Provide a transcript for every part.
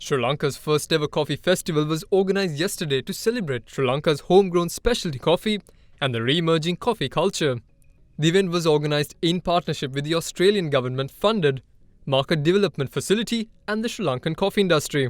Sri Lanka's first ever coffee festival was organised yesterday to celebrate Sri Lanka's homegrown specialty coffee and the re-emerging coffee culture. The event was organised in partnership with the Australian government-funded Market Development Facility and the Sri Lankan coffee industry.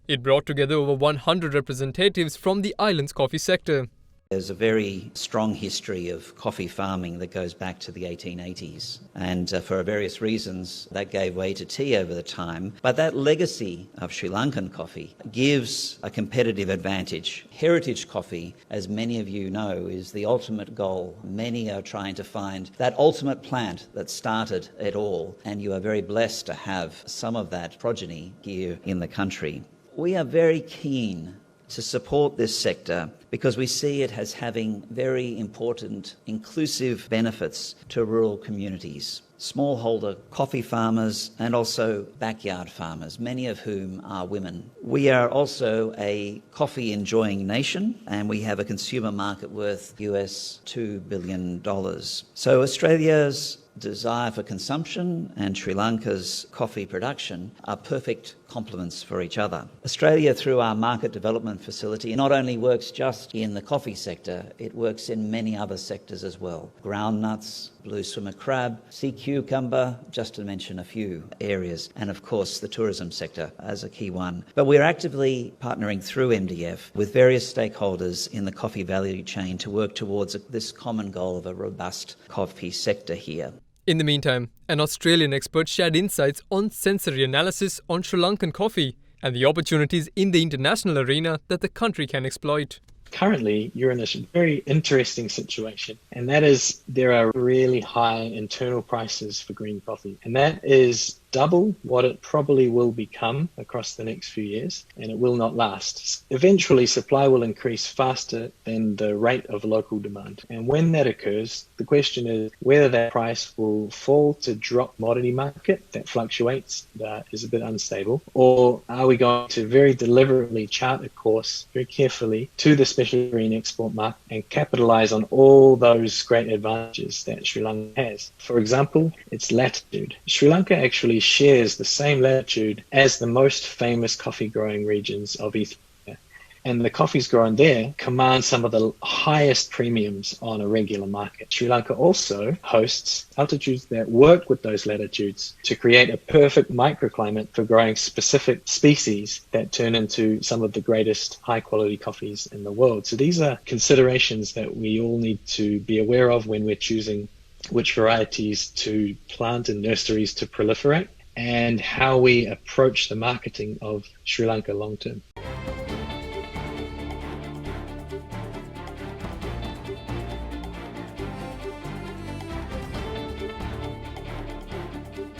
It brought together over 100 representatives from the island's coffee sector. There's a very strong history of coffee farming that goes back to the 1880s, and for various reasons that gave way to tea over the time. But that legacy of Sri Lankan coffee gives a competitive advantage. Heritage coffee, as many of you know, is the ultimate goal. Many are trying to find that ultimate plant that started it all, and you are very blessed to have some of that progeny here in the country. We are very keen to support this sector because we see it as having very important inclusive benefits to rural communities, smallholder coffee farmers and also backyard farmers, many of whom are women. We are also a coffee enjoying nation and we have a consumer market worth US $2 billion. So Australia's desire for consumption and Sri Lanka's coffee production are perfect complements for each other. Australia, through our market development facility, not only works just in the coffee sector, it works in many other sectors as well. Groundnuts, blue swimmer crab, sea cucumber, just to mention a few areas, and of course the tourism sector as a key one. But we're actively partnering through MDF with various stakeholders in the coffee value chain to work towards this common goal of a robust coffee sector here. In the meantime, an Australian expert shared insights on sensory analysis on Sri Lankan coffee and the opportunities in the international arena that the country can exploit. Currently, you're in a very interesting situation, and that is there are really high internal prices for green coffee, and that is double what it probably will become across the next few years, and it will not last. Eventually, supply will increase faster than the rate of local demand. And when that occurs, the question is whether that price will fall to drop commodity market that fluctuates, that is a bit unstable, or are we going to very deliberately chart a course very carefully to the specialty green export market and capitalize on all those great advantages that Sri Lanka has. For example, its latitude. Sri Lanka actually shares the same latitude as the most famous coffee growing regions of Ethiopia. And the coffees grown there command some of the highest premiums on a regular market. Sri Lanka also hosts altitudes that work with those latitudes to create a perfect microclimate for growing specific species that turn into some of the greatest high quality coffees in the world. So these are considerations that we all need to be aware of when we're choosing which varieties to plant in nurseries to proliferate, and how we approach the marketing of Sri Lanka long term.